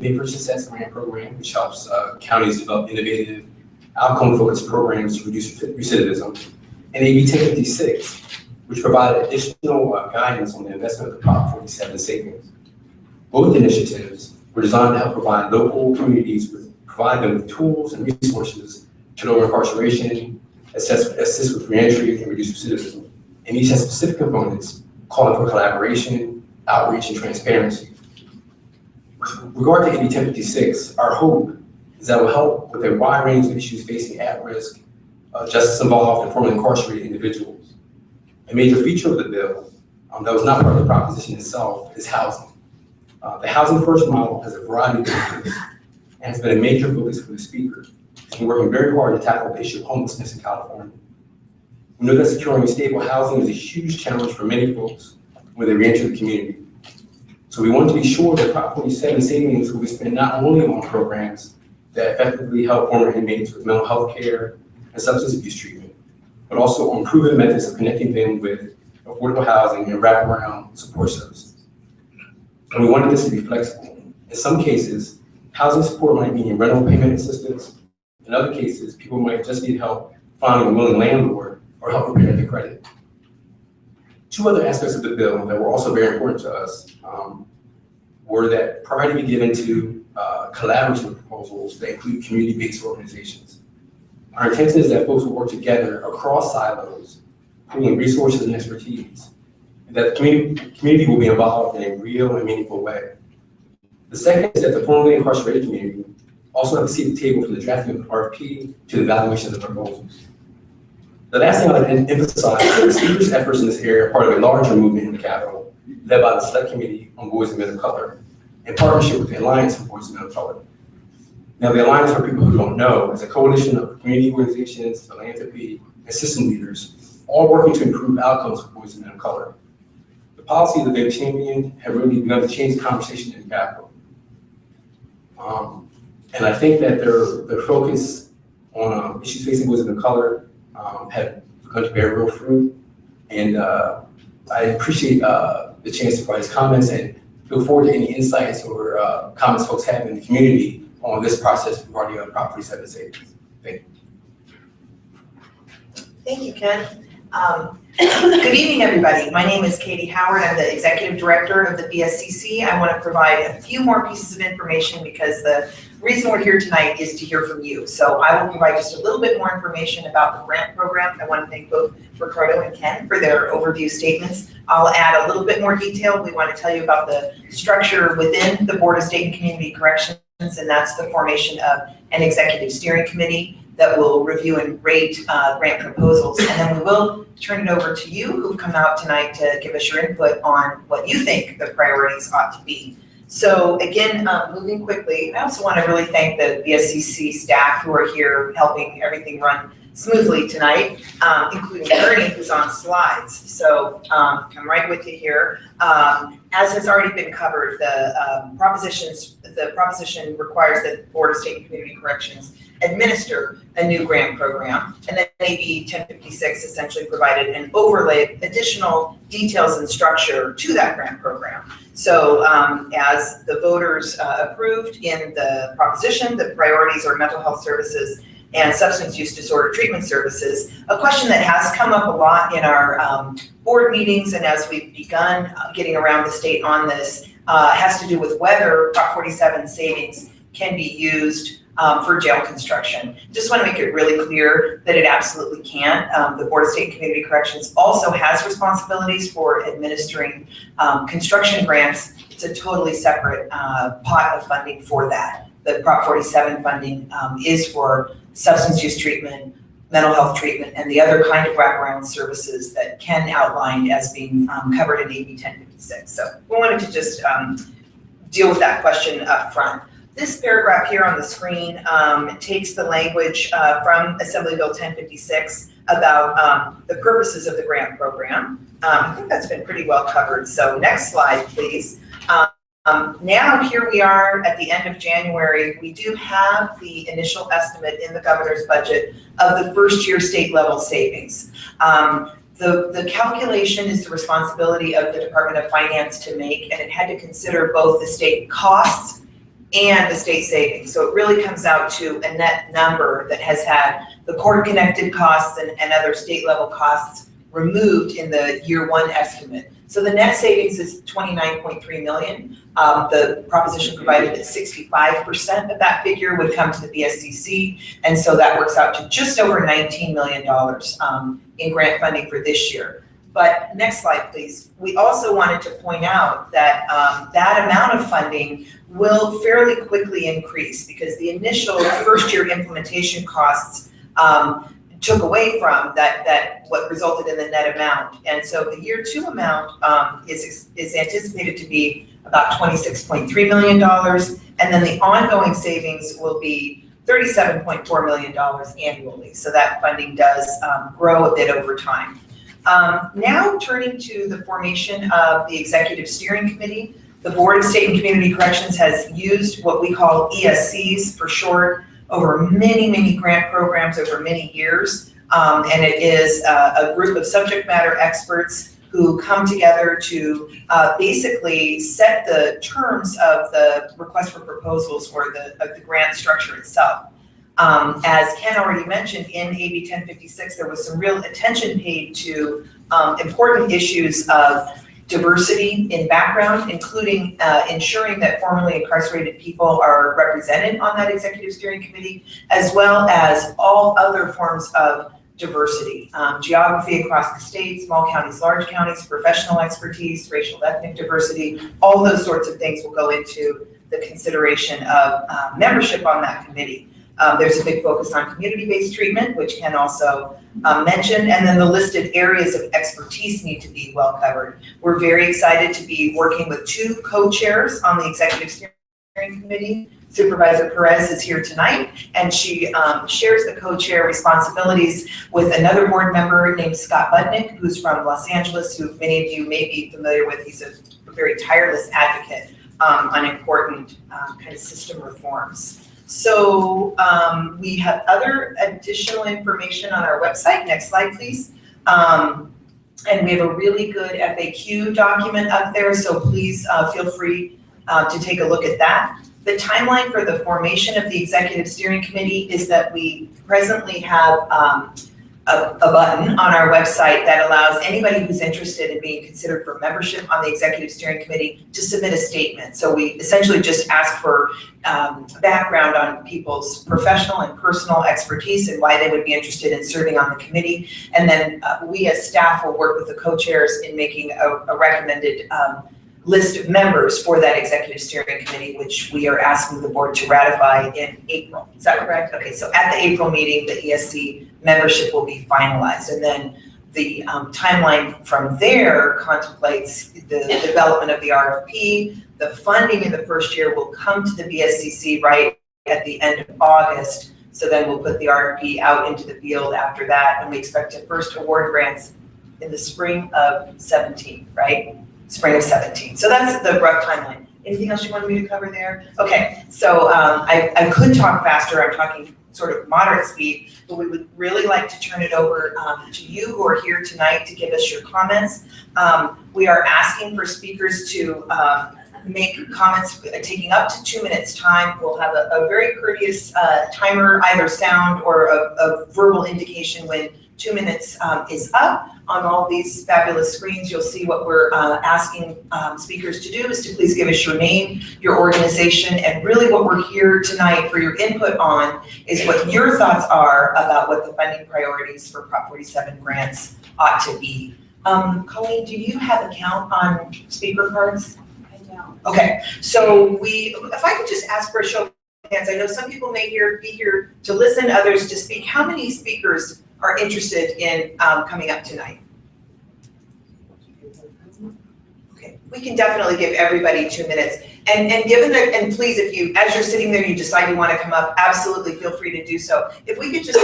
Pay for Success grant program, which helps counties develop innovative, outcome-focused programs to reduce recidivism, and AB 1056, which provided additional guidance on the investment of the Prop 47 savings. Both initiatives were designed to help provide local communities provide them with tools and resources to lower incarceration, assist with reentry, and reduce recidivism. And each has specific components calling for collaboration, outreach, and transparency. With regard to AB 1056, our hope is that it will help with a wide range of issues facing at-risk, justice-involved, and formerly incarcerated individuals. A major feature of the bill that was not part of the proposition itself is housing. The Housing First model has a variety of benefits and has been a major focus for the speaker. He's been working very hard to tackle the issue of homelessness in California. We know that securing stable housing is a huge challenge for many folks when they reenter the community. So we want to be sure that Prop 47 savings will be spent not only on programs that effectively help former inmates with mental health care and substance abuse treatment, but also on proven methods of connecting them with affordable housing and wraparound support services. And we wanted this to be flexible. In some cases, housing support might mean rental payment assistance. In other cases, people might just need help finding a willing landlord or help repairing their credit. Two other aspects of the bill that were also very important to us were that priority be given to collaborative proposals that include community-based organizations. Our intention is that folks will work together across silos, pooling resources and expertise, and that the community will be involved in a real and meaningful way. The second is that the formerly incarcerated community also have a seat at the table from the drafting of the RFP to the evaluation of the proposals. The last thing I'd like to emphasize is that the speaker's efforts in this area are part of a larger movement in the Capitol, led by the Select Committee on Boys and Men of Color, in partnership with the Alliance for Boys and Men of Color. Now, the Alliance, for people who don't know, is a coalition of community organizations, philanthropy, and system leaders, all working to improve outcomes for boys and men of color. The policies that they've championed have really begun to change the conversation in the Capitol. And I think that their focus on issues facing boys and men of color have begun to bear real fruit. And I appreciate the chance to provide these comments and look forward to any insights or comments folks have in the community on this process regarding Prop 47 savings. Thank you. Thank you, Ken. Good evening, everybody. My name is Katie Howard. I'm the Executive Director of the BSCC. I want to provide a few more pieces of information because the reason we're here tonight is to hear from you. So I will provide just a little bit more information about the grant program. I want to thank both Ricardo and Ken for their overview statements. I'll add a little bit more detail. We want to tell you about the structure within the Board of State and Community Corrections, and that's the formation of an executive steering committee that will review and rate grant proposals. And then we will turn it over to you who've come out tonight to give us your input on what you think the priorities ought to be. So again, moving quickly, I also want to really thank the BSCC staff who are here helping everything run smoothly tonight, including Ernie, who's on slides. So I'm right with you here. As has already been covered, the proposition requires that the Board of State and Community Corrections administer a new grant program, and then AB 1056 essentially provided an overlay of additional details and structure to that grant program. So as the voters approved in the proposition, the priorities are mental health services and substance use disorder treatment services. A question that has come up a lot in our board meetings and as we've begun getting around the state on this has to do with whether Prop 47 savings can be used for jail construction. Just want to make it really clear that it absolutely can. The Board of State and Community Corrections also has responsibilities for administering construction grants. It's a totally separate pot of funding for that. The Prop 47 funding is for substance use treatment, mental health treatment, and the other kind of wraparound services that Ken outlined as being covered in AB 1056. So we wanted to just deal with that question up front. This paragraph here on the screen takes the language from Assembly Bill 1056 about the purposes of the grant program. I think that's been pretty well covered. So next slide, please. Now here we are at the end of January. We do have the initial estimate in the governor's budget of the first year state level savings. The calculation is the responsibility of the Department of Finance to make, and it had to consider both the state costs and the state savings. So it really comes out to a net number that has had the court-connected costs and other state level costs removed in the year one estimate. So the net savings is 29.3 million. The proposition provided that 65% of that figure would come to the BSCC, and so that works out to just over $19 million in grant funding for this year. But next slide, please. We also wanted to point out that that amount of funding will fairly quickly increase because the initial first year implementation costs took away from that what resulted in the net amount. And so the year two amount is anticipated to be about $26.3 million. And then the ongoing savings will be $37.4 million annually. So that funding does grow a bit over time. Now turning to the formation of the Executive Steering Committee, the Board of State and Community Corrections has used what we call ESCs for short over many grant programs over many years. And it is a group of subject matter experts who come together to basically set the terms of the request for proposals or the grant structure itself. As Ken already mentioned, in AB 1056, there was some real attention paid to important issues of diversity in background, including ensuring that formerly incarcerated people are represented on that executive steering committee, as well as all other forms of diversity, geography across the state, small counties, large counties, professional expertise, racial, ethnic diversity, all those sorts of things will go into the consideration of membership on that committee. There's a big focus on community-based treatment, which Ken also mentioned, and then the listed areas of expertise need to be well covered. We're very excited to be working with two co-chairs on the Executive Steering Committee. Supervisor Perez is here tonight, and she shares the co-chair responsibilities with another board member named Scott Budnick, who's from Los Angeles, who many of you may be familiar with. He's a very tireless advocate on important kind of system reforms. So we have other additional information on our website. Next slide, please. And we have a really good FAQ document up there, so please feel free to take a look at that. The timeline for the formation of the Executive Steering Committee is that we presently have a button on our website that allows anybody who's interested in being considered for membership on the Executive Steering Committee to submit a statement. So we essentially just ask for background on people's professional and personal expertise and why they would be interested in serving on the committee. And then we as staff will work with the co-chairs in making a recommended list of members for that Executive Steering Committee, which we are asking the board to ratify in April. Is that correct? Okay, so at the April meeting, the ESC membership will be finalized. And then the timeline from there contemplates the development of the RFP. The funding in the first year will come to the BSCC right at the end of August. So then we'll put the RFP out into the field after that. And we expect to first award grants in the spring of 17, right? Spring of 17. So that's the rough timeline. Anything else you wanted me to cover there? Okay, so I could talk faster. I'm talking sort of moderate speed, but we would really like to turn it over to you who are here tonight to give us your comments. We are asking for speakers to make comments taking up to 2 minutes time. We'll have a very courteous timer, either sound or a verbal indication when 2 minutes is up. On all these fabulous screens, you'll see what we're asking speakers to do is to please give us your name, your organization, and really what we're here tonight for your input on is what your thoughts are about what the funding priorities for Prop 47 grants ought to be. Colleen, do you have a count on speaker cards? I don't. Okay, so if I could just ask for a show of hands, I know some people may be here to listen, others to speak. How many speakers are interested in coming up tonight? Okay, we can definitely give everybody 2 minutes. And given that, and please, if you, as you're sitting there, you decide you want to come up, absolutely feel free to do so. If we could just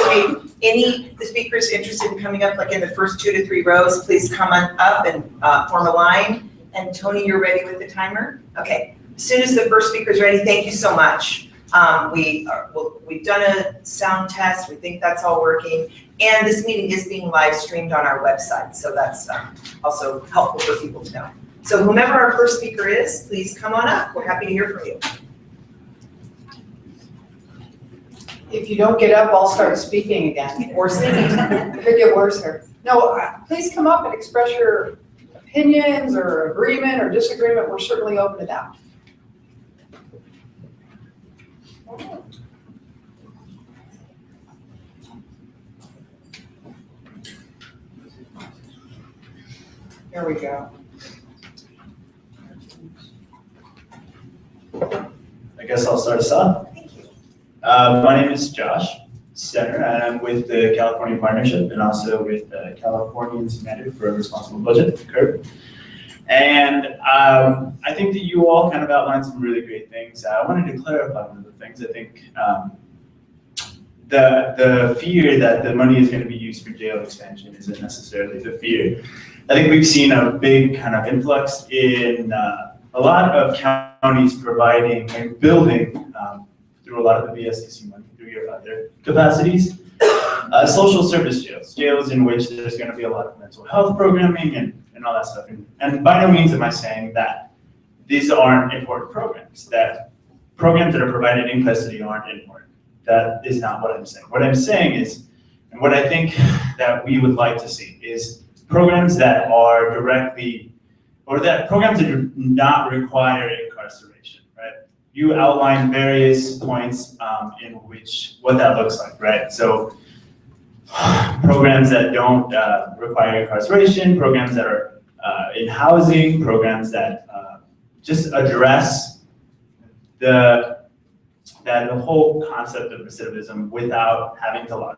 make the speakers interested in coming up, like in the first 2 to 3 rows, please come on up and form a line. And Tony, you're ready with the timer? Okay, as soon as the first speaker is ready, thank you so much. We've done a sound test. We think that's all working. And this meeting is being live streamed on our website. So that's also helpful for people to know. So whomever our first speaker is, please come on up. We're happy to hear from you. If you don't get up, I'll start speaking again, or singing. It could get worse here. No, please come up and express your opinions or agreement or disagreement. We're certainly open to that. Here we go. I guess I'll start us off. Thank you. My name is Josh Stenner, and I'm with the California Partnership and also with the Californians United for a Responsible Budget, CURB. And I think that you all kind of outlined some really great things. I wanted to clarify one of the things. I think the fear that the money is going to be used for jail expansion isn't necessarily the fear. I think we've seen a big kind of influx in a lot of counties providing and building through a lot of the BSCC money, through your other capacities, social service jails, jails in which there's going to be a lot of mental health programming and all that stuff. And by no means am I saying that these aren't important programs, that programs that are provided in custody aren't important. That is not what I'm saying. What I'm saying is, and what I think that we would like to see is programs that are directly, or that programs that do not require incarceration, right? You outlined various points in which, what that looks like, right? So programs that don't require incarceration, programs that are in housing, programs that just address the whole concept of recidivism without having to lock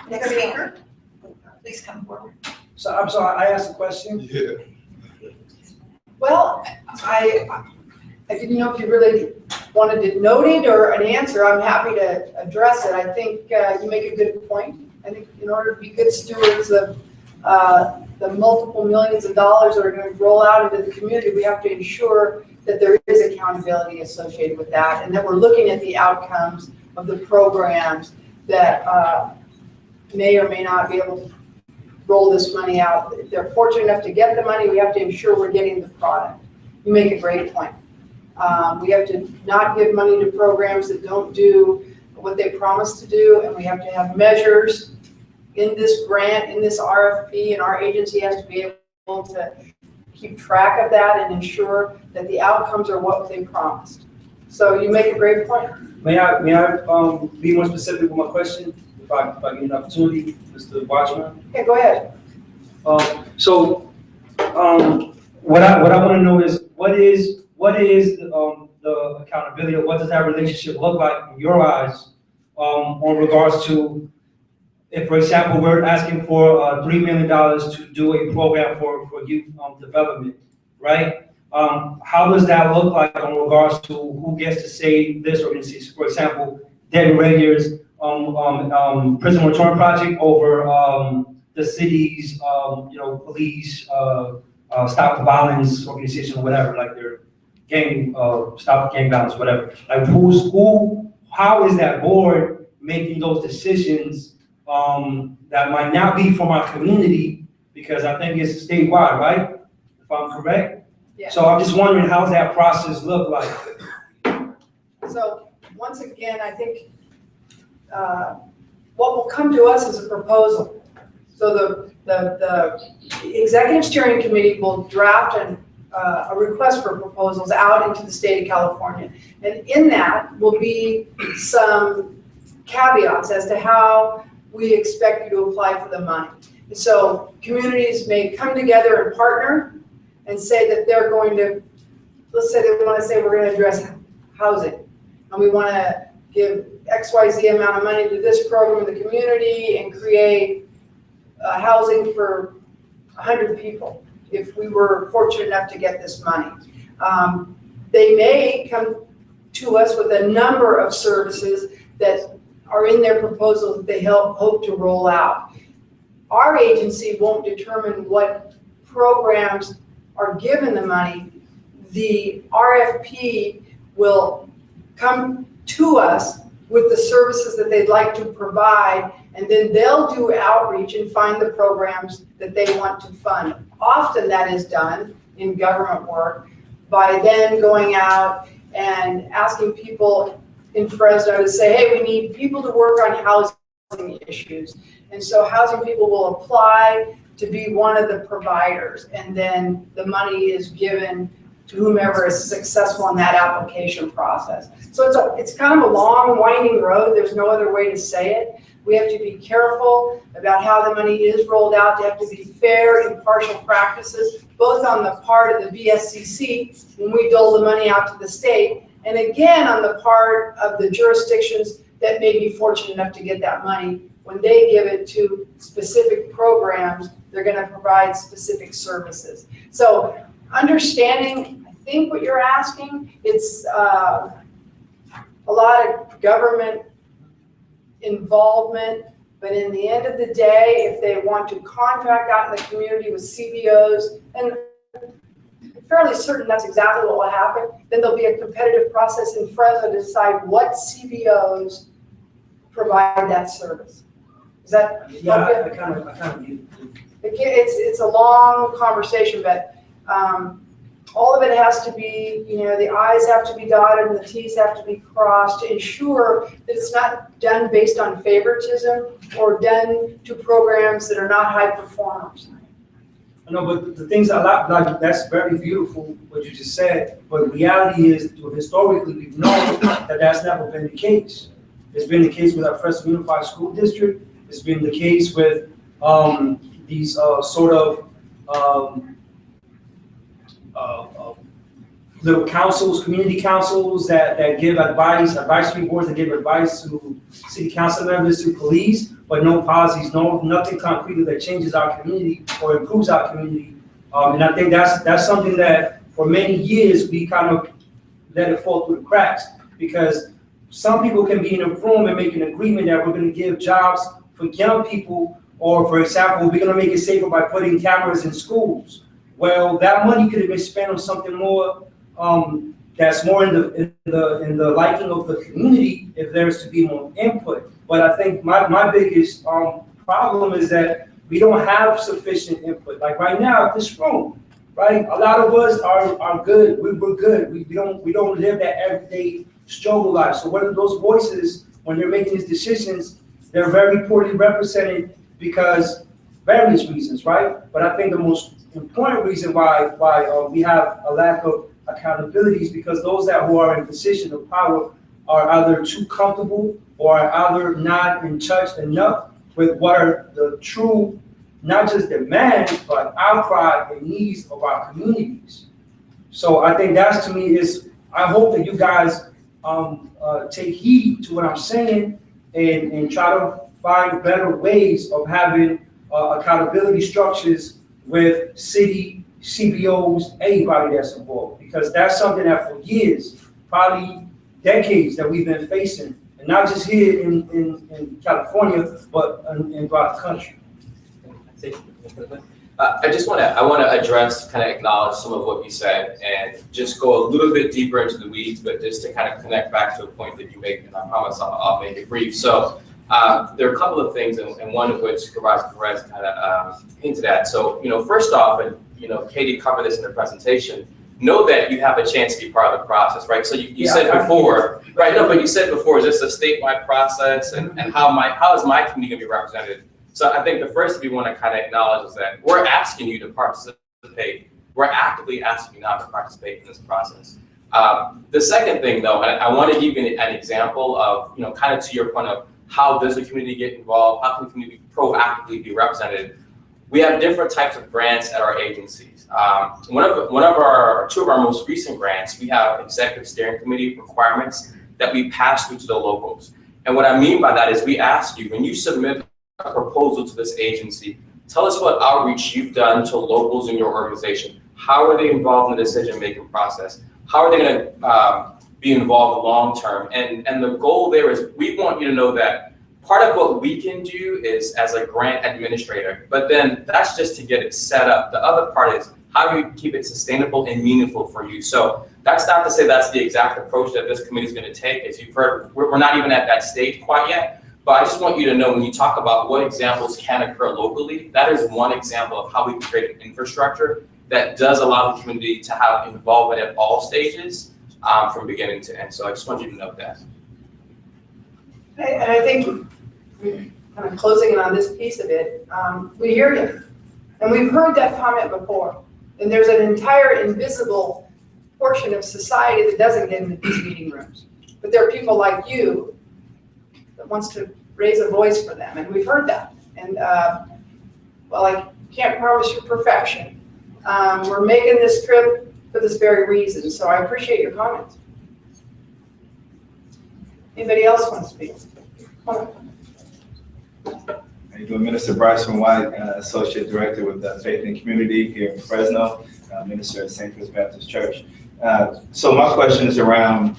Next speaker, please come forward. So I'm sorry, I asked a question. Yeah. Well, I didn't know if you really wanted it noted or an answer. I'm happy to address it. I think you make a good point. I think in order to be good stewards of the multiple millions of dollars that are going to roll out into the community, we have to ensure that there is accountability associated with that, and that we're looking at the outcomes of the programs that may or may not be able to roll this money out. If they're fortunate enough to get the money, we have to ensure we're getting the product. You make a great point. We have to not give money to programs that don't do what they promise to do, and we have to have measures in this grant, in this RFP, and our agency has to be able to keep track of that and ensure that the outcomes are what they promised. So you make a great point. May I be more specific with my question, if I get an opportunity, Mr. Watchman? Okay, go ahead. What I want to know is what is the accountability, or what does that relationship look like in your eyes, on regards to, if, for example, we're asking for $3 million to do a program for youth development, right? How does that look like in regards to who gets to say this organization? For example, Devin Rager's prison return project over the city's police stop the violence organization or whatever, like their gang stop gang violence, whatever. Like how is that board making those decisions that might not be from our community, because I think it's statewide, right? If I'm correct? Yeah. So I'm just wondering, how's that process look like? So once again, I think what will come to us is a proposal. So the executive steering committee will draft a request for proposals out into the state of California. And in that will be some caveats as to how we expect you to apply for the money. And so communities may come together and partner and say that they're going to, let's say they want to say we're going to address housing. And we want to give XYZ amount of money to this program in the community and create housing for 100 people if we were fortunate enough to get this money. They may come to us with a number of services that are in their proposal that they hope to roll out. Our agency won't determine what programs are given the money. The RFP will come to us with the services that they'd like to provide, and then they'll do outreach and find the programs that they want to fund. Often that is done in government work by then going out and asking people in Fresno to say, hey, we need people to work on housing issues. And so housing people will apply to be one of the providers, and then the money is given to whomever is successful in that application process. So it's kind of a long, winding road. There's no other way to say it. We have to be careful about how the money is rolled out. They have to be fair, impartial practices, both on the part of the BSCC when we dole the money out to the state, and again on the part of the jurisdictions that may be fortunate enough to get that money. When they give it to specific programs, they're going to provide specific services. So understanding, I think what you're asking, it's a lot of government involvement, but in the end of the day, if they want to contract out in the community with CBOs, and I'm fairly certain that's exactly what will happen, then there'll be a competitive process in Fresno to decide what CBOs provide that service. Is that? Yeah, okay? I kind of get it. It's a long conversation, but all of it has to be, the I's have to be dotted and the T's have to be crossed to ensure that it's not done based on favoritism or done to programs that are not high performers. I know, but the things I like, that's very beautiful, what you just said, but reality is, historically, we've known that that's never been the case. It's been the case with our Fresno Unified School District. It's been the case with these the councils, community councils that give advice, advisory boards that give advice to city council members, to police, but no policies, nothing concrete that changes our community or improves our community. And I think that's something that for many years we kind of let it fall through the cracks, because some people can be in a room and make an agreement that we're going to give jobs for young people, or for example, we're going to make it safer by putting cameras in schools. Well, that money could have been spent on something more that's more in the liking of the community if there's to be more input. But I think my biggest problem is that we don't have sufficient input. Like right now, this room, right? A lot of us are good. We're good. We don't live that everyday struggle life. So what are those voices when they're making these decisions? They're very poorly represented because various reasons, right? But I think the most important reason why we have a lack of accountability is because those who are in position of power are either too comfortable or are either not in touch enough with what are the true, not just demands, but outcry and needs of our communities. So I think that's, to me, I hope that you guys take heed to what I'm saying and try to find better ways of having accountability structures with city, CBOs, anybody that's involved, because that's something that for years, probably decades, that we've been facing, and not just here in California, but throughout the country. I want to address, kind of acknowledge some of what you said, and just go a little bit deeper into the weeds, but just to kind of connect back to a point that you make, and I promise I'll make it brief. So there are a couple of things, and one of which Perez kind of hinted at. So, first off, and Katie covered this in the presentation, know that you have a chance to be part of the process, right? So you said before, right? No, but you said before, is this a statewide process, and how is my community going to be represented? So I think the first thing we want to kind of acknowledge is that we're asking you to participate. We're actively asking you now to participate in this process. The second thing, though, and I want to give you an example of, kind of to your point of how does the community get involved, how can the community proactively be represented. We have different types of grants at our agencies. Two of our most recent grants, we have executive steering committee requirements that we pass through to the locals. And what I mean by that is we ask you, when you submit a proposal to this agency, tell us what outreach you've done to locals in your organization. How are they involved in the decision-making process? How are they going to be involved long-term? And the goal there is we want you to know that part of what we can do is as a grant administrator, but then that's just to get it set up. The other part is how do you keep it sustainable and meaningful for you? So that's not to say that's the exact approach that this committee is going to take. As you've heard, we're not even at that stage quite yet. But I just want you to know, when you talk about what examples can occur locally, that is one example of how we can create an infrastructure that does allow the community to have involvement at all stages from beginning to end. So I just want you to note that. And I think, kind of closing in on this piece of it, we hear you. And we've heard that comment before. And there's an entire invisible portion of society that doesn't get into these meeting rooms. But there are people like you that wants to raise a voice for them, and we've heard that. And well, I can't promise you perfection. We're making this trip for this very reason, so I appreciate your comments. Anybody else want to speak? How you doing? Minister Bryson White, Associate Director with Faith and Community here in Fresno, Minister at St. Louis Baptist Church. So my question is around,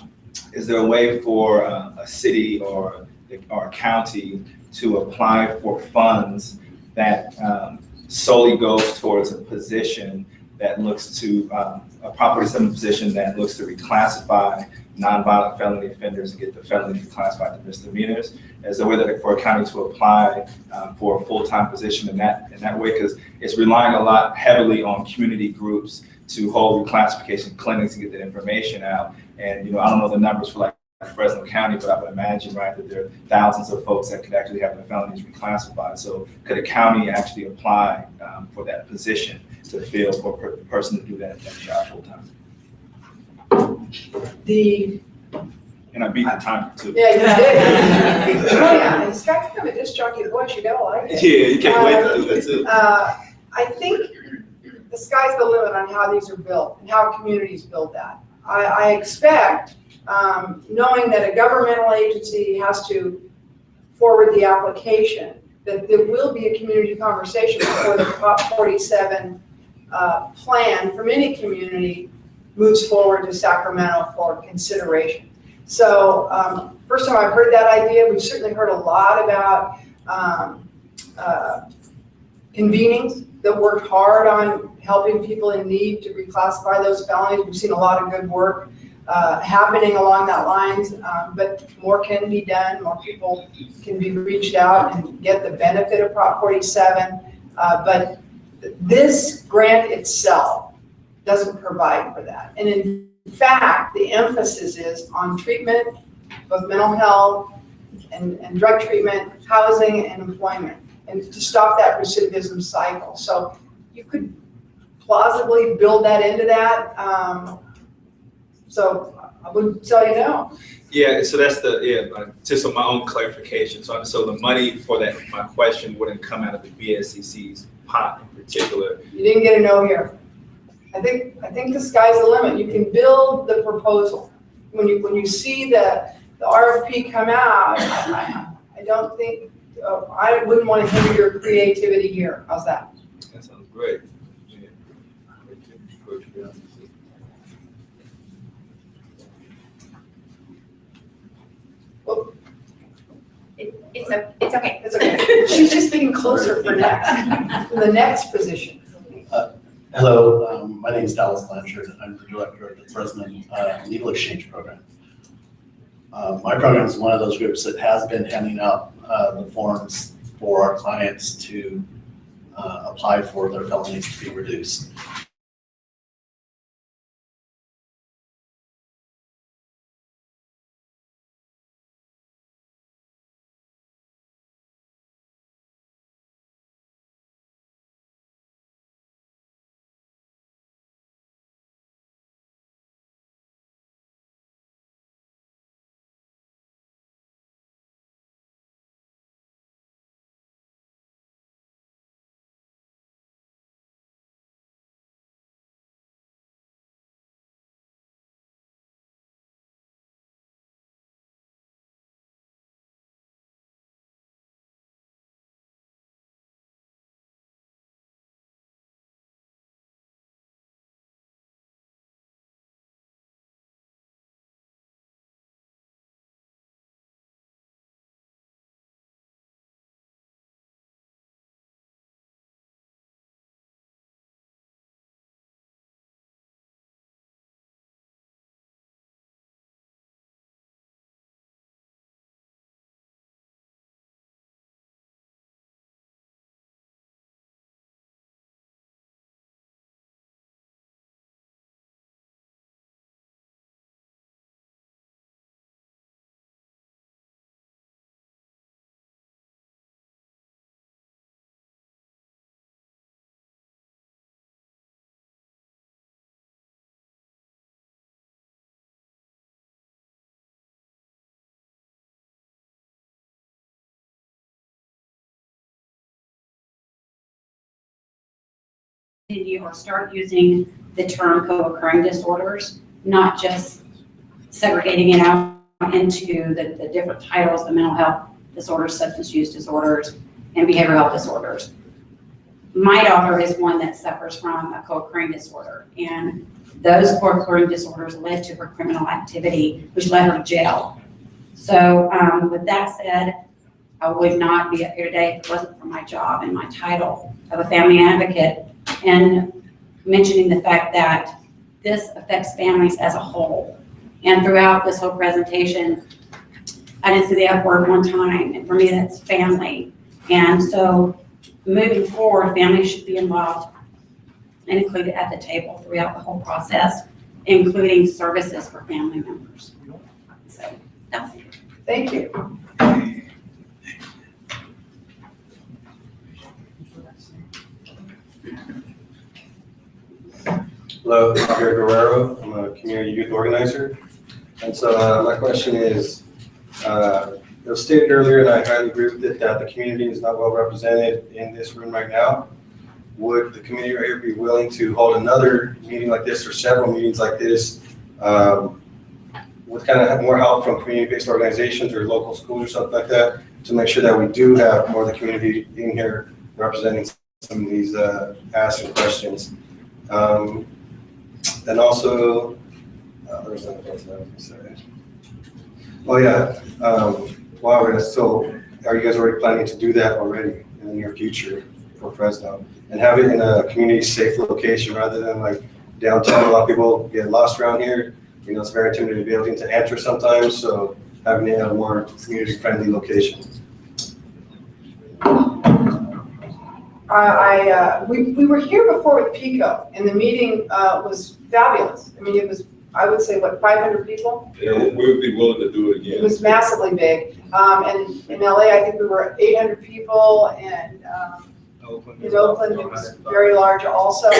is there a way for a city or a county to apply for funds that solely goes towards a position that looks to, a property settlement position that looks to reclassify nonviolent felony offenders and get the felony reclassified to misdemeanors? Is there a way that for a county to apply for a full-time position in that way? Because it's relying a lot heavily on community groups to hold reclassification clinics and get that information out. And I don't know the numbers for like Fresno County, but I would imagine, right, that there are thousands of folks that could actually have their felonies reclassified. So could a county actually apply for that position to fill for a person to do that job full time? And I beat the timer too. Yeah, you did. Oh yeah, it's got kind of a disc jockey voice. You gotta like it. Yeah, you can't wait to do it too. I think the sky's the limit on how these are built and how communities build that. I expect, knowing that a governmental agency has to forward the application, that there will be a community conversation before the Prop 47 plan from any community moves forward to Sacramento for consideration. So first time I've heard that idea. We've certainly heard a lot about convenings that worked hard on helping people in need to reclassify those felonies. We've seen a lot of good work happening along that lines, but more can be done. More people can be reached out and get the benefit of Prop 47. But this grant itself doesn't provide for that. And in fact, the emphasis is on treatment, both mental health and drug treatment, housing and employment, and to stop that recidivism cycle. So you could plausibly build that into that. So I wouldn't tell you no. Yeah, so that's just on my own clarification. So the money for that, my question wouldn't come out of the BSCC's pot in particular. You didn't get a no here. I think the sky's the limit. You can build the proposal. When you see the RFP come out, I don't think, I wouldn't want to hinder your creativity here. How's that? That sounds great. Yeah. Well, It's okay. it's okay. She's just getting closer for the next position. Hello, my name is Dallas Blanchard. I'm the director of the Fresno Legal Exchange Program. My program is one of those groups that has been handing out the forms for our clients to apply for their felonies to be reduced. Or start using the term co-occurring disorders, not just segregating it out into the different titles, the mental health disorders, substance use disorders, and behavioral health disorders. My daughter is one that suffers from a co-occurring disorder, and those co-occurring disorders led to her criminal activity, which led her to jail. So with that said, I would not be up here today if it wasn't for my job and my title of a family advocate, and mentioning the fact that this affects families as a whole. And throughout this whole presentation, I didn't say the F word one time, and for me that's family. And so moving forward, families should be involved and included at the table throughout the whole process, including services for family members. So that's it. Thank you. Hello, I'm Javier Guerrero. I'm a community youth organizer. And so my question is, it was stated earlier, and I highly agree with it, that the community is not well represented in this room right now. Would the community right here be willing to hold another meeting like this or several meetings like this with kind of more help from community-based organizations or local schools or something like that, to make sure that we do have more of the community in here representing some of these asks and questions. And also, there's another question I was gonna say. Oh yeah, wow, so are you guys already planning to do that already in the near future for Fresno? And have it in a community safe location rather than like downtown? A lot of people get lost around here. You know, it's very intimidating building to enter sometimes, so having it in a more community friendly location. We were here before with Pico, and the meeting was fabulous. I mean, it was, I would say, what, 500 people? Yeah, we would be willing to do it again. It was massively big. And in LA, I think we were 800 people, and in Oakland, it was very large also.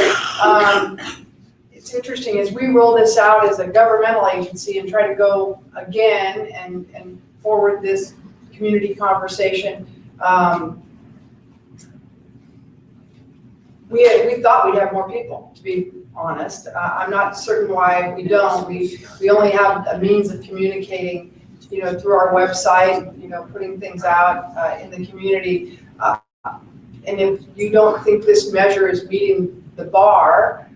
It's interesting, as we roll this out as a governmental agency and try to go again and forward this community conversation, we thought we'd have more people, to be honest. I'm not certain why we don't. We only have a means of communicating, you know, through our website, you know, putting things out in the community. And if you don't think this measure is meeting the bar,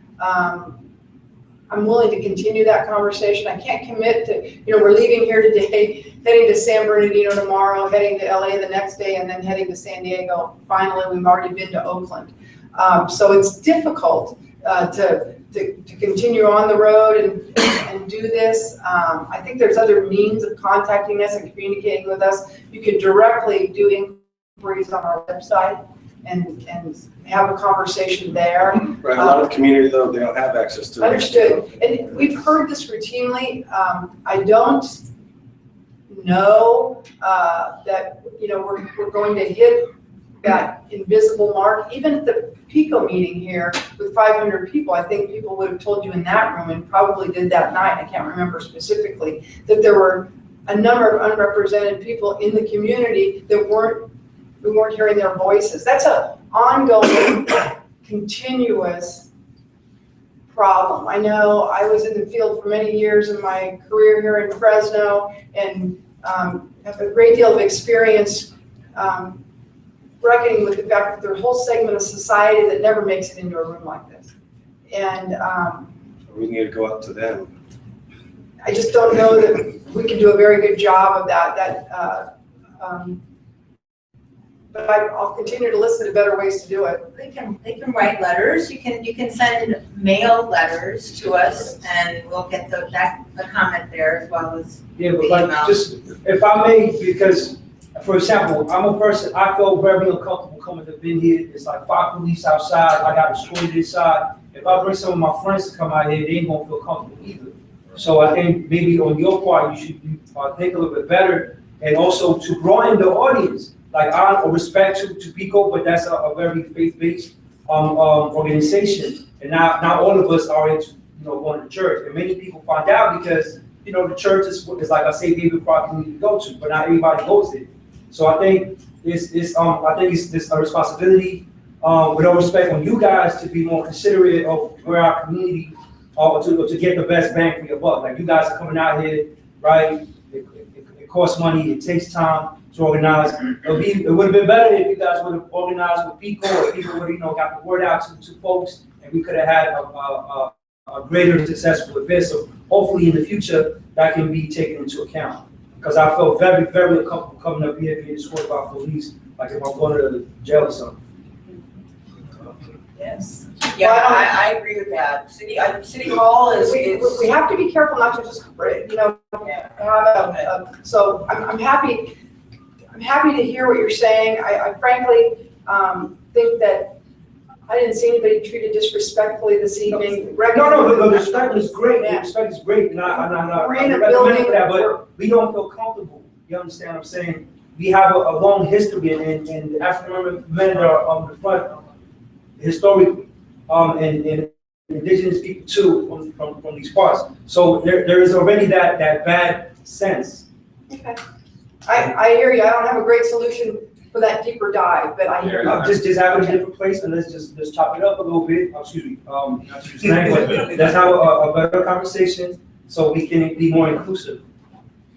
I'm willing to continue that conversation. I can't commit to, you know, we're leaving here today, heading to San Bernardino tomorrow, heading to LA the next day, and then heading to San Diego. Finally, we've already been to Oakland. So it's difficult to continue on the road and do this. I think there's other means of contacting us and communicating with us. You can directly do inquiries on our website and have a conversation there. Right, a lot of community though, they don't have access to it. Understood. And we've heard this routinely. I don't know that, you know, we're going to hit that invisible mark. Even at the Pico meeting here with 500 people, I think people would have told you in that room, and probably did that night, I can't remember specifically, that there were a number of unrepresented people in the community that we weren't hearing their voices. That's an ongoing, continuous problem. I know I was in the field for many years in my career here in Fresno, and have a great deal of experience reckoning with the fact that there's a whole segment of society that never makes it into a room like this. And We need to go out to them. I just don't know that we can do a very good job of that. But I'll continue to listen to better ways to do it. They can write letters. You can send mail letters to us, and we'll get the comment there as well as Yeah, but the like, email. just, if I may, because, for example, I'm a person, I feel very uncomfortable coming to been here. It's like 5 police outside, I got escorted inside. If I bring some of my friends to come out here, they ain't gonna feel comfortable either. So I think maybe on your part, you should think a little bit better, and also to broaden the audience. Like, I respect to Pico, but that's a very faith-based organization. And not all of us are into, you know, going to church. And many people find out because, you know, the church is like I say, David for our community to go to, but not everybody goes there. So I think it's a responsibility, with all respect on you guys, to be more considerate of where our community, to get the best bang for your buck. Like, you guys are coming out here, right? It costs money, it takes time to organize. It would have been better if you guys would have organized with Pico, or people would have, you know, got the word out to folks, and we could have had a greater successful event. So hopefully in the future that can be taken into account. Because I felt very, very uncomfortable coming up here being escorted by police, like if I'm going to jail or something. Yes. Yeah, I agree with that. City Hall is. We have to be careful not to just, you know, have so I'm happy to hear what you're saying. I frankly think that I didn't see anybody treated disrespectfully this evening. No, the respect is great. The respect is great. We're in a building for that, but we don't feel comfortable. You understand what I'm saying? We have a long history, and African American men are on the front historically, and indigenous people too from these parts. So there is already that bad sense. Okay. I hear you. I don't have a great solution for that deeper dive, but I hear you. Just have it in a different place, and let's just chop it up a little bit. Excuse me, not to use slang, but let's have a better conversation so we can be more inclusive.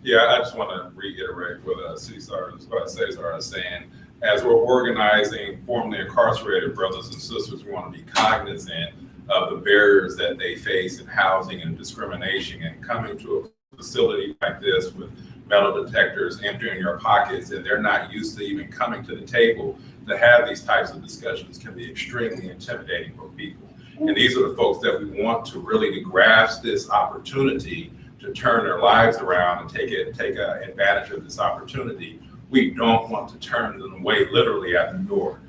Yeah, I just want to reiterate what Cesar is saying. As we're organizing formerly incarcerated brothers and sisters, we want to be cognizant of the barriers that they face in housing and discrimination, and coming to a facility like this with metal detectors emptying your pockets, and they're not used to even coming to the table to have these types of discussions, can be extremely intimidating for people. And these are the folks that we want to really grasp this opportunity to turn their lives around and take advantage of this opportunity. We don't want to turn them away literally at the door.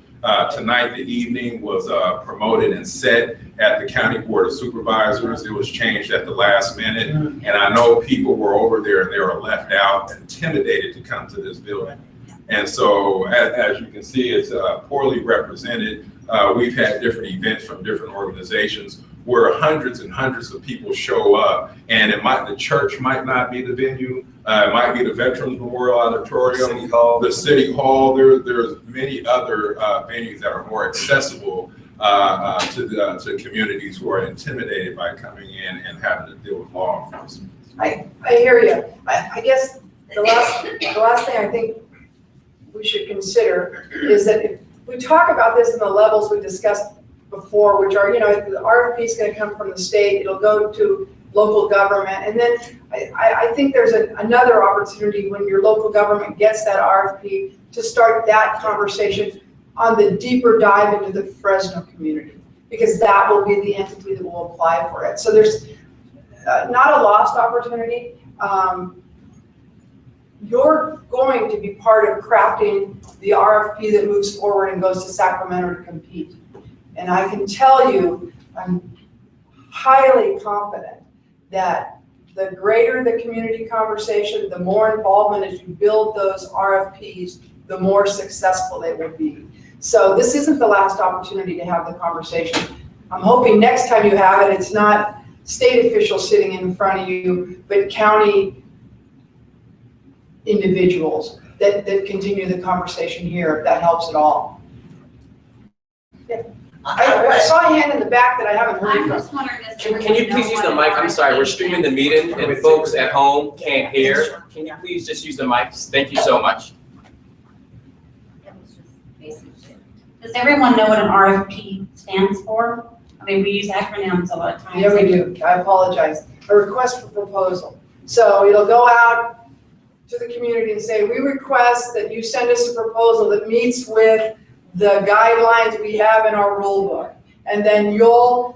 Tonight, the evening was promoted and set at the County Board of Supervisors. It was changed at the last minute. And I know people were over there and they were left out, intimidated to come to this building. And so as you can see, it's poorly represented. We've had different events from different organizations where hundreds and hundreds of people show up, and the church might not be the venue. It might be the Veterans Memorial Auditorium, the City Hall. There's many other venues that are more accessible to communities who are intimidated by coming in and having to deal with law enforcement. I hear you. I guess the last thing I think we should consider is that if we talk about this in the levels we discussed before, which are, the RFP is going to come from the state, it'll go to local government, and then I think there's another opportunity when your local government gets that RFP to start that conversation on the deeper dive into the Fresno community, because that will be the entity that will apply for it. So there's not a lost opportunity. You're going to be part of crafting the RFP that moves forward and goes to Sacramento to compete. And I can tell you, I'm highly confident that the greater the community conversation, the more involvement as you build those RFPs, the more successful they will be. So this isn't the last opportunity to have the conversation. I'm hoping next time you have it, it's not state officials sitting in front of you, but county individuals that continue the conversation here, if that helps at all. Yeah. I saw a hand in the back that I haven't heard I'm from. just wondering, Can you please use the mic? I'm sorry, we're streaming the meeting and folks at home can't hear. Can you please just use the mics? Thank you so much. Does everyone know what an RFP stands for? I mean, we use acronyms a lot of times. Yeah, we do. I apologize. A request for proposal. So it'll go out to the community and say, we request that you send us a proposal that meets with the guidelines we have in our rule book. And then your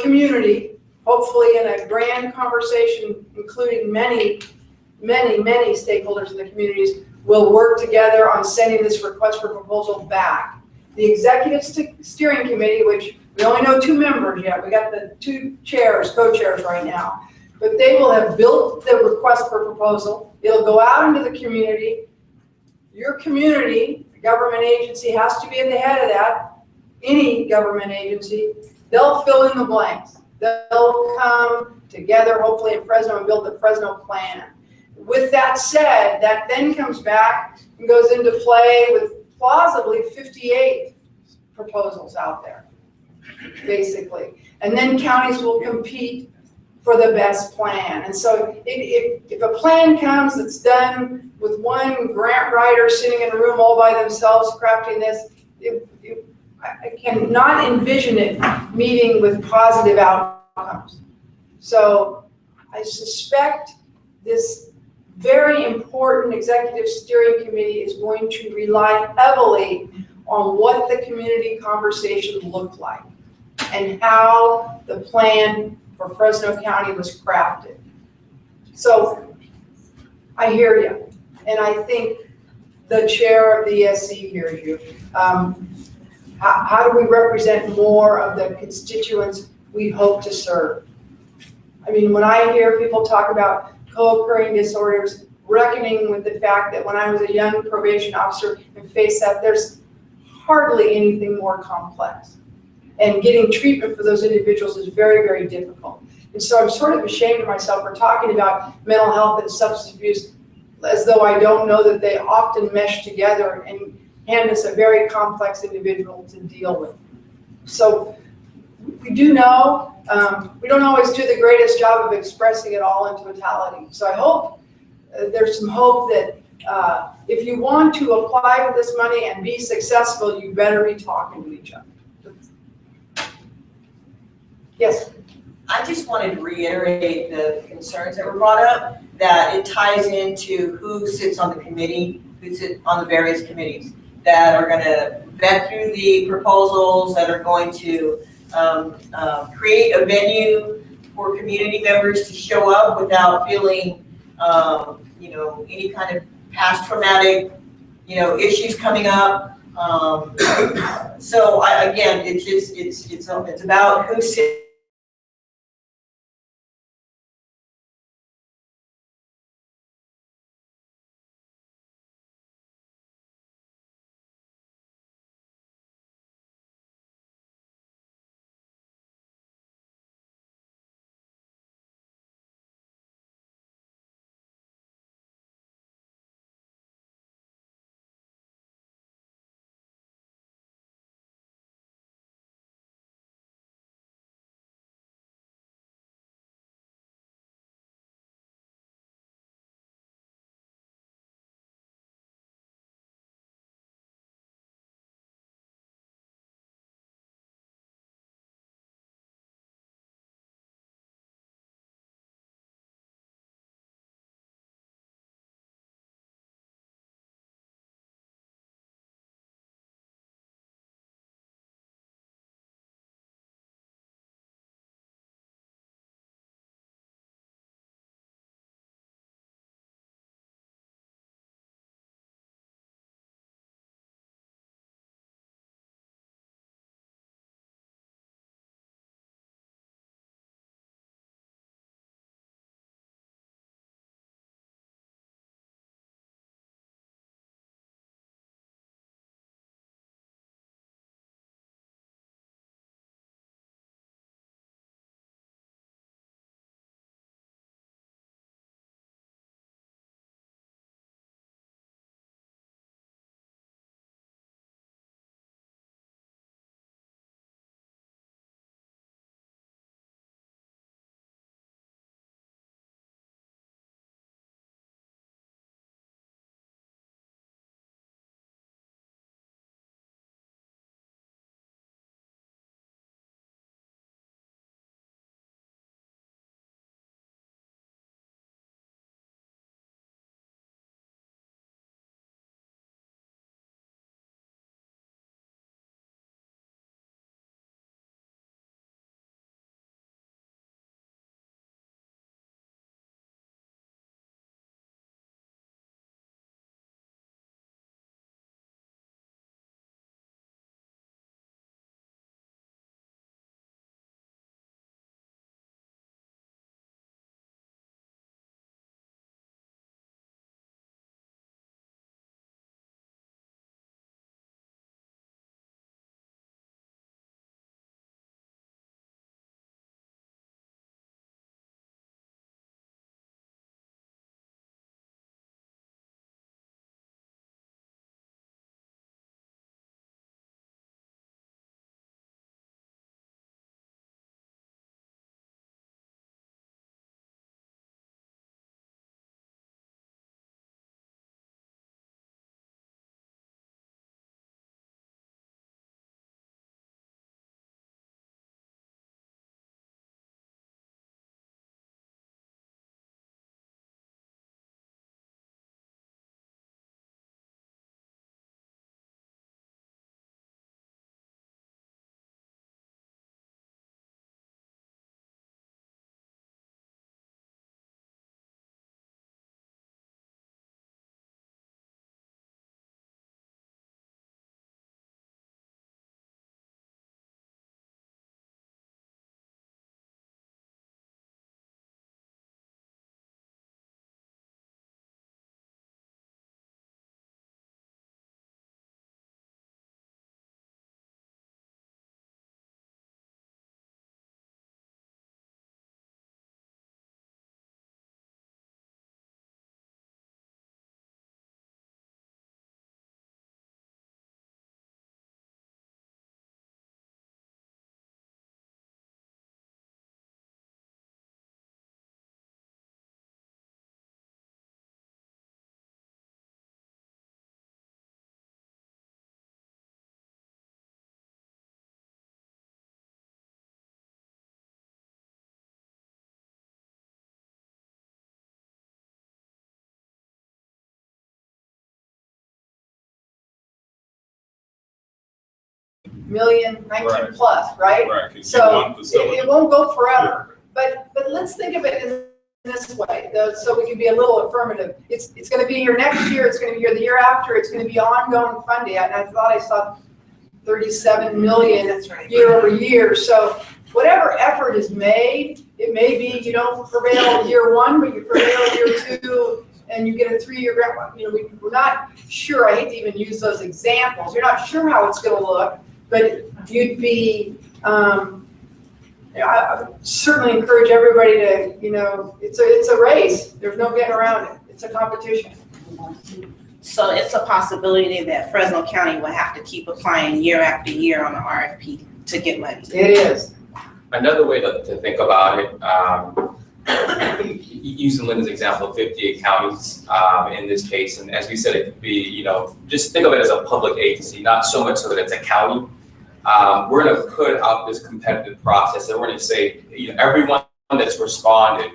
community, hopefully in a grand conversation, including many stakeholders in the communities, will work together on sending this request for proposal back. The executive steering committee, which we only know 2 members yet, we got the 2 co-chairs right now, but they will have built the request for proposal. It'll go out into the community. Your community, the government agency, has to be at the head of that. Any government agency, they'll fill in the blanks. They'll come together, hopefully in Fresno, and build the Fresno plan. With that said, that then comes back and goes into play with plausibly 58 proposals out there, basically. And then counties will compete for the best plan. And so if a plan comes that's done with one grant writer sitting in a room all by themselves crafting this, I cannot envision it meeting with positive outcomes. So I suspect this very important executive steering committee is going to rely heavily on what the community conversation looked like and how the plan for Fresno County was crafted. So I hear you, and I think the chair of the ESC hears you. How do we represent more of the constituents we hope to serve? I mean, when I hear people talk about co-occurring disorders, reckoning with the fact that when I was a young probation officer and faced that, there's hardly anything more complex. And getting treatment for those individuals is very, very difficult. And so I'm sort of ashamed of myself for talking about mental health and substance abuse as though I don't know that they often mesh together and hand us a very complex individual to deal with. So we do know, we don't always do the greatest job of expressing it all in totality. So I hope there's some hope that if you want to apply for this money and be successful, you better be talking to each other. Yes? I just wanted to reiterate the concerns that were brought up, that it ties into who sits on the committee, who sits on the various committees that are gonna vet through the proposals, that are going to create a venue for community members to show up without feeling, any kind of past traumatic, issues coming up. So again, it's about who sits million, 19 Right. plus, right? Right, 'cause you So want facility. it won't go forever, but let's think of it in this way, so we can be a little affirmative. It's gonna be here next year, it's gonna be here the year after, it's gonna be ongoing funding, and I thought I saw 37 million That's right. year over year, so whatever effort is made, it may be you don't prevail year one, but you prevail year two, and you get a 3-year grant. You know, we're not sure, I hate to even use those examples, you're not sure how it's gonna look, but you'd be, I would certainly encourage everybody to, you know, it's a race, there's no getting around it, it's a competition. So it's a possibility that Fresno County will have to keep applying year after year on the RFP to get money. It is. Another way to think about it, using Linda's example of 58 counties in this case, and as we said, it could be, you know, just think of it as a public agency, not so much so that it's a county. We're going to put out this competitive process, and we're going to say, you know, everyone that's responded,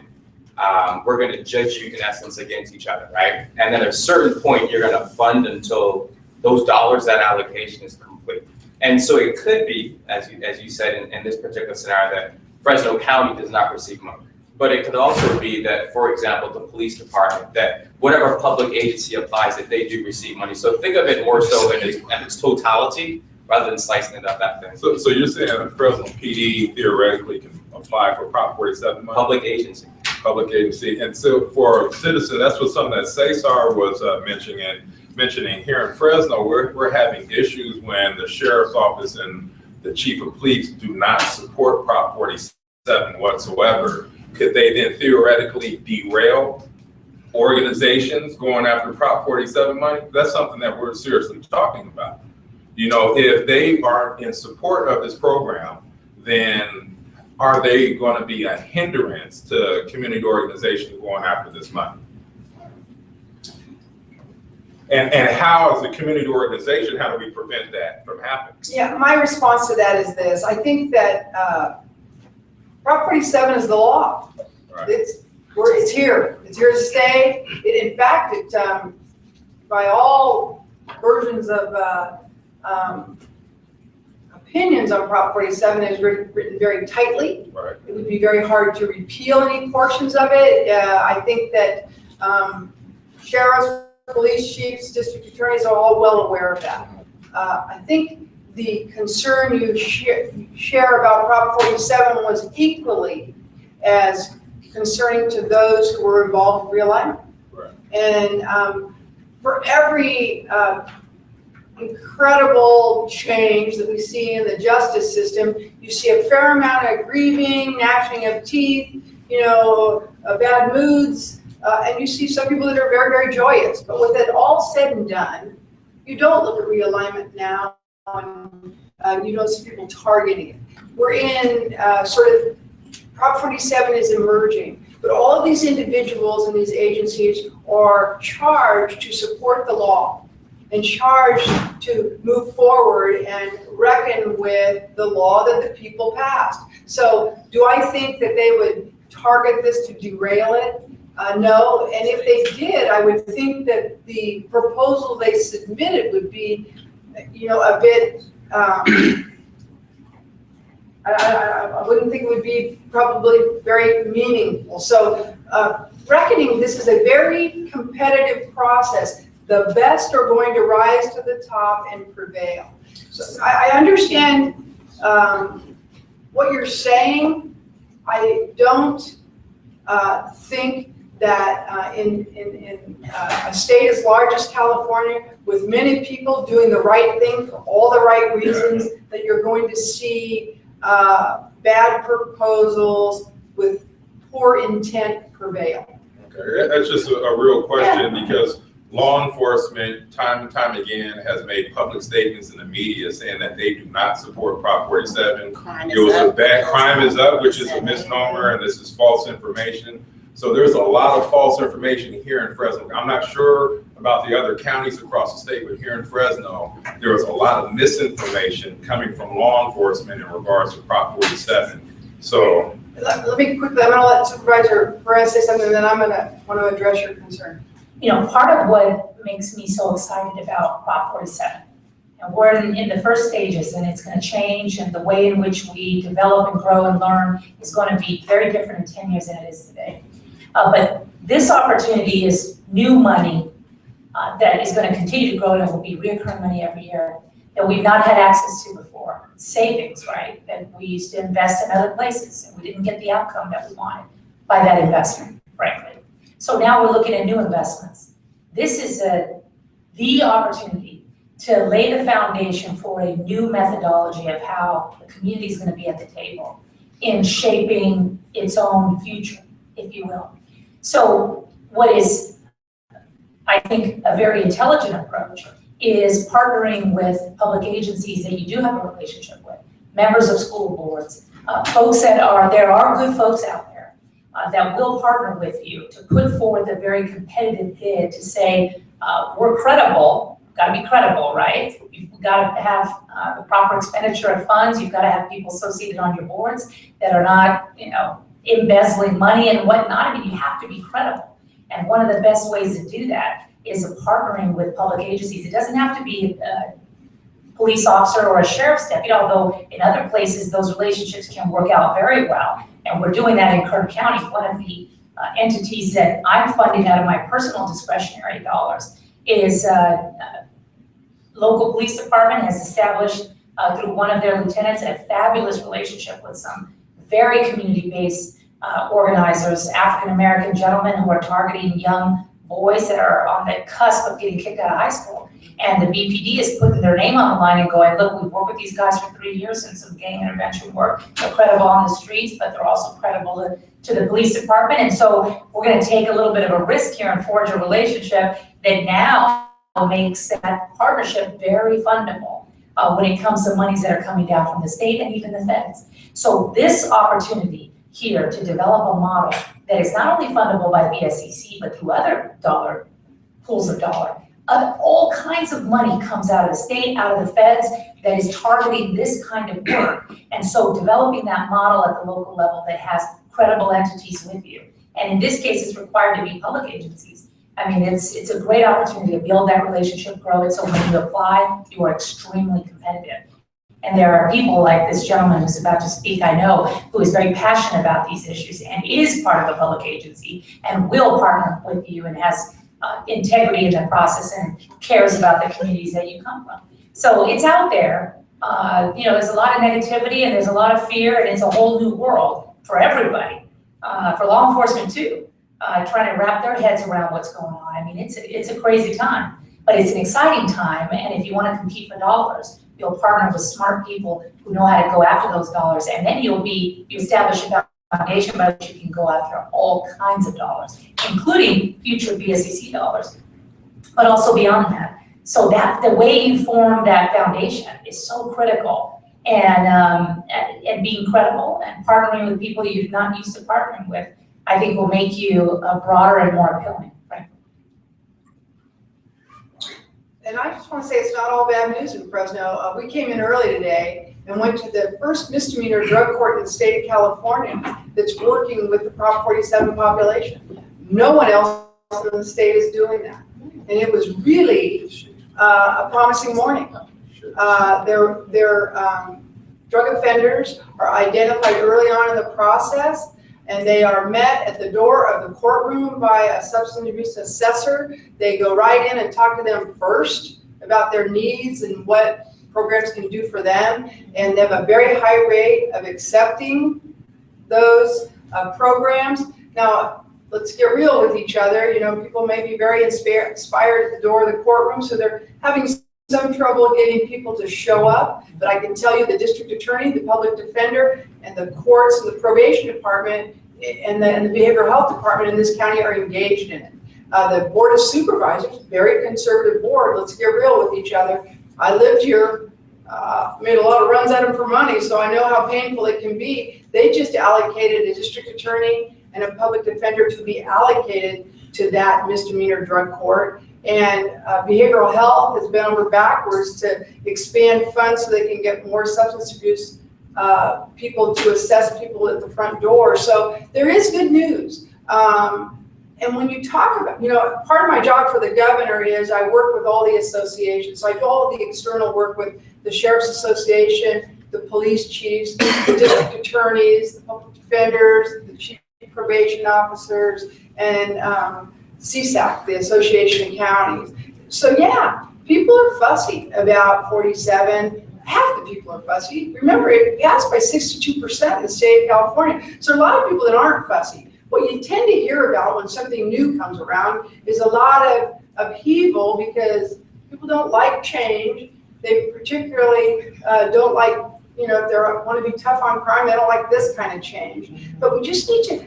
we're going to judge you in essence against each other, right? And then at a certain point, you're going to fund until those dollars, that allocation is complete. And so it could be, as you said in this particular scenario, that Fresno County does not receive money. But it could also be that, for example, the police department, that whatever public agency applies, that they do receive money. So think of it more so in its totality, rather than slicing it up that thing. So you're saying that Fresno PD theoretically can apply for Prop 47 money? Public agency. Public agency. And so for citizens, that's what something that Cesar was mentioning here in Fresno. We're having issues when the sheriff's office and the chief of police do not support Prop 47 whatsoever. Could they then theoretically derail organizations going after Prop 47 money? That's something that we're seriously talking about. You know, if they aren't in support of this program, then are they going to be a hindrance to community organizations going after this money? And how, as a community organization, how do we prevent that from happening? Yeah, my response to that is this. I think that Prop 47 is the law. Right. It's here. It's here to stay. In fact, by all versions of opinions on Prop 47, is written very tightly. Right. It would be very hard to repeal any portions of it. I think that sheriffs, police chiefs, district attorneys are all well aware of that. I think the concern you share about Prop 47 was equally as concerning to those who were involved in realignment. Right. And for every incredible change that we see in the justice system, you see a fair amount of grieving, gnashing of teeth, you know, bad moods, and you see some people that are very, very joyous. But with it all said and done, you don't look at realignment now, and you don't see people targeting it. We're in sort of, Prop 47 is emerging, but all of these individuals and these agencies are charged to support the law and charged to move forward and reckon with the law that the people passed. So do I think that they would target this to derail it? No, and if they did, I would think that the proposal they submitted would be, you know, a bit, I wouldn't think it would be probably very meaningful. So reckoning this is a very competitive process. The best are going to rise to the top and prevail. So I understand what you're saying. I don't think that in a state as large as California, with many people doing the right thing for all the right reasons, that you're going to see bad proposals with poor intent prevail. Okay, that's just a real question, because law enforcement, time and time again, has made public statements in the media saying that they do not support Prop 47. Crime It was is a up. bad crime is up, which is a misnomer, and this is false information. So there's a lot of false information here in Fresno. I'm not sure about the other counties across the state, but here in Fresno, there was a lot of misinformation coming from law enforcement in regards to Prop 47. So let me quickly, I'm going to let Supervisor Perez say something, and then I'm going to want to address your concern. You know, part of what makes me so excited about Prop 47 And we're in the first stages, and it's gonna change, and the way in which we develop and grow and learn is gonna be very different in 10 years than it is today. But this opportunity is new money that is gonna continue to grow, and it will be recurring money every year that we've not had access to before. It's savings, right? That we used to invest in other places, and we didn't get the outcome that we wanted by that investment, frankly. So now we're looking at new investments. This is the opportunity to lay the foundation for a new methodology of how the community is going to be at the table in shaping its own future, if you will. So what is, I think, a very intelligent approach is partnering with public agencies that you do have a relationship with, members of school boards, folks that there are good folks out there that will partner with you to put forward a very competitive bid to say, we're credible. Got to be credible, right? You've got to have the proper expenditure of funds. You've got to have people associated on your boards that are not, embezzling money and whatnot. I mean, you have to be credible. And one of the best ways to do that is partnering with public agencies. It doesn't have to be a police officer or a sheriff's deputy, although in other places those relationships can work out very well. And we're doing that in Kern County. One of the entities that I'm funding out of my personal discretionary dollars is local police department has established through one of their lieutenants a fabulous relationship with some very community-based organizers, African-American gentlemen who are targeting young boys that are on the cusp of getting kicked out of high school. And the BPD is putting their name on the line and going, look, we've worked with these guys for 3 years and some gang intervention work. They're credible on the streets, but they're also credible to the police department. And so we're gonna take a little bit of a risk here and forge a relationship that now makes that partnership very fundable when it comes to monies that are coming down from the state and even the feds. So this opportunity here to develop a model that is not only fundable by BSCC, but through other pools of dollar. All kinds of money comes out of the state, out of the feds, that is targeting this kind of work. And so developing that model at the local level that has credible entities with you. And in this case, it's required to be public agencies. I mean, it's a great opportunity to build that relationship, grow it, so when you apply, you are extremely competitive. And there are people like this gentleman who's about to speak, I know, who is very passionate about these issues and is part of a public agency and will partner with you and has integrity in the process and cares about the communities that you come from. So it's out there. There's a lot of negativity and there's a lot of fear, and it's a whole new world for everybody, for law enforcement too. Trying to wrap their heads around what's going on. I mean, it's a crazy time, but it's an exciting time. And if you want to compete for dollars, you'll partner with smart people who know how to go after those dollars. And then you establish a foundation by which you can go after all kinds of dollars, including future BSCC dollars, but also beyond that. So that the way you form that foundation is so critical. And being credible and partnering with people you're not used to partnering with, I think will make you broader and more appealing, frankly. And I just want to say it's not all bad news in Fresno. We came in early today and went to the first misdemeanor drug court in the state of California that's working with the Prop 47 population. No one else in the state is doing that. And it was really a promising morning. Their drug offenders are identified early on in the process, and they are met at the door of the courtroom by a substance abuse assessor. They go right in and talk to them first about their needs and what programs can do for them. And they have a very high rate of accepting those programs. Now, let's get real with each other. People may be very inspired at the door of the courtroom, so they're having some trouble getting people to show up. But I can tell you the district attorney, the public defender, and the courts and the probation department and the behavioral health department in this county are engaged in it. The board of supervisors, very conservative board, let's get real with each other. I lived here, made a lot of runs at them for money, so I know how painful it can be. They just allocated a district attorney and a public defender to be allocated to that misdemeanor drug court. And behavioral health has been over backwards to expand funds so they can get more substance abuse people to assess people at the front door. So there is good news. And when you talk about, part of my job for the governor is I work with all the associations. So I do all of the external work with the Sheriff's Association, the police chiefs, the district attorneys, the public defenders, the chief probation officers, and CSAC, the Association of Counties. So yeah, people are fussy about 47. Half the people are fussy. Remember, it passed by 62% in the state of California. So a lot of people that aren't fussy. What you tend to hear about when something new comes around is a lot of upheaval because people don't like change. They particularly don't like, if they want to be tough on crime, they don't like this kind of change. But we just need to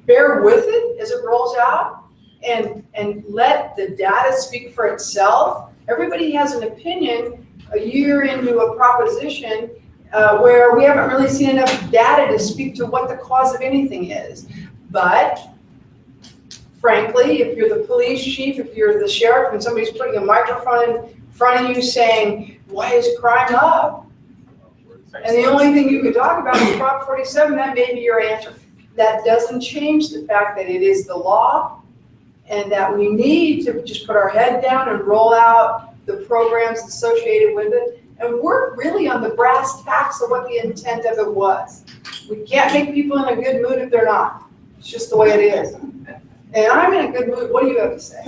bear with it as it rolls out and let the data speak for itself. Everybody has an opinion a year into a proposition where we haven't really seen enough data to speak to what the cause of anything is. But frankly, if you're the police chief, if you're the sheriff, and somebody's putting a microphone in front of you saying, why is crime up? And the only thing you can talk about is Prop 47, that may be your answer. That doesn't change the fact that it is the law and that we need to just put our head down and roll out the programs associated with it and work really on the brass tacks of what the intent of it was. We can't make people in a good mood if they're not. It's just the way it is. And I'm in a good mood. What do you have to say?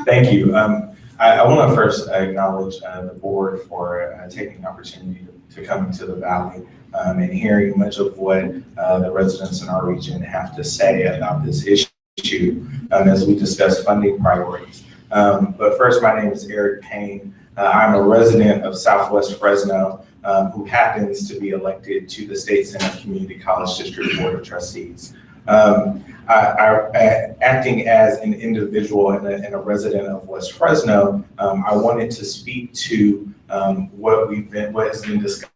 Thank you. I want to first acknowledge the board for taking the opportunity to come into the Valley and hearing much of what the residents in our region have to say about this issue as we discuss funding priorities. But first, my name is Eric Payne. I'm a resident of Southwest Fresno who happens to be elected to the State Senate Community College District Board of Trustees. Acting as an individual and a resident of West Fresno, I wanted to speak to what has been discussed.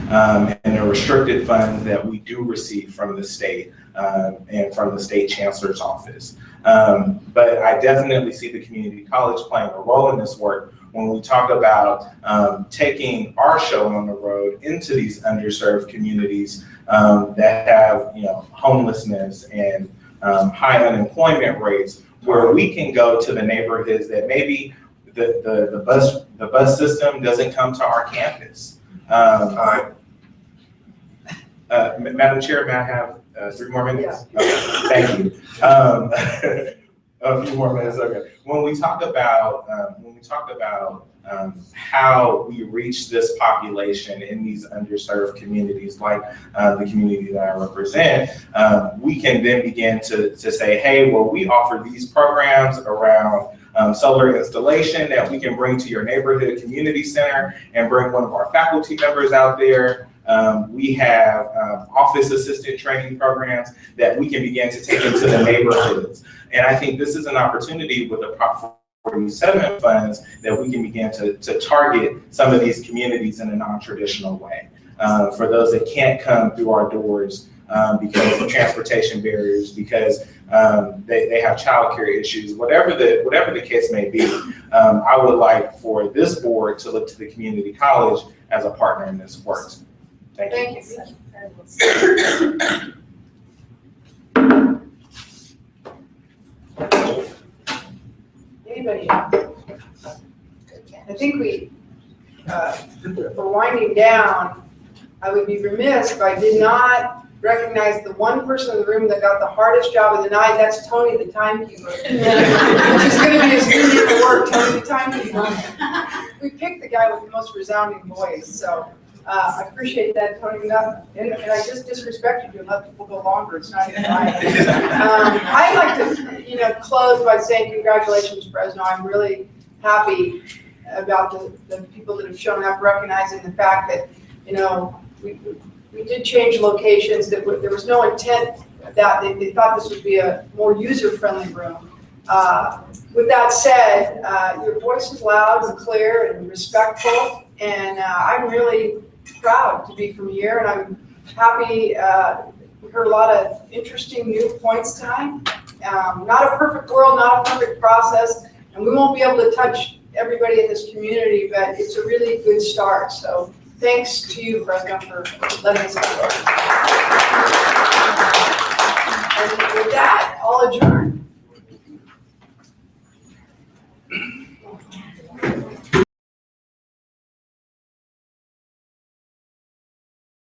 And the restricted funds that we do receive from the state and from the state chancellor's office. But I definitely see the community college playing a role in this work when we talk about taking our show on the road into these underserved communities that have homelessness and high unemployment rates, where we can go to the neighborhoods that maybe the bus system doesn't come to our campus. Madam Chair, may I have 3 more minutes? Yeah. Okay, thank you. A few more minutes, okay. When we talk about how we reach this population in these underserved communities, like the community that I represent, we can then begin to say, hey, well, we offer these programs around solar installation that we can bring to your neighborhood community center and bring one of our faculty members out there. We have office assistant training programs that we can begin to take into the neighborhoods. And I think this is an opportunity with the Prop 47 funds that we can begin to target some of these communities in a non-traditional way. For those that can't come through our doors because of transportation barriers, because they have childcare issues, whatever the case may be, I would like for this board to look to the community college as a partner in this work. Thank you. Anybody else? I think for winding down, I would be remiss if I did not recognize the one person in the room that got the hardest job of the night. That's Tony, the timekeeper. Which is going to be his new name at work, Tony, the timekeeper. We picked the guy with the most resounding voice, so I appreciate that, Tony. And I just disrespected you and let people go longer. It's not even right. I'd like to, close by saying congratulations, Fresno. I'm really happy about the people that have shown up, recognizing the fact that, we did change locations. That there was no intent that they thought this would be a more user-friendly room. With that said, your voice is loud and clear and respectful, and I'm really proud to be from here, and I'm happy. We heard a lot of interesting new points tonight. Not a perfect world, not a perfect process, and we won't be able to touch everybody in this community, but it's a really good start. So thanks to you, Fresno, for letting us go. And with that, I'll adjourn.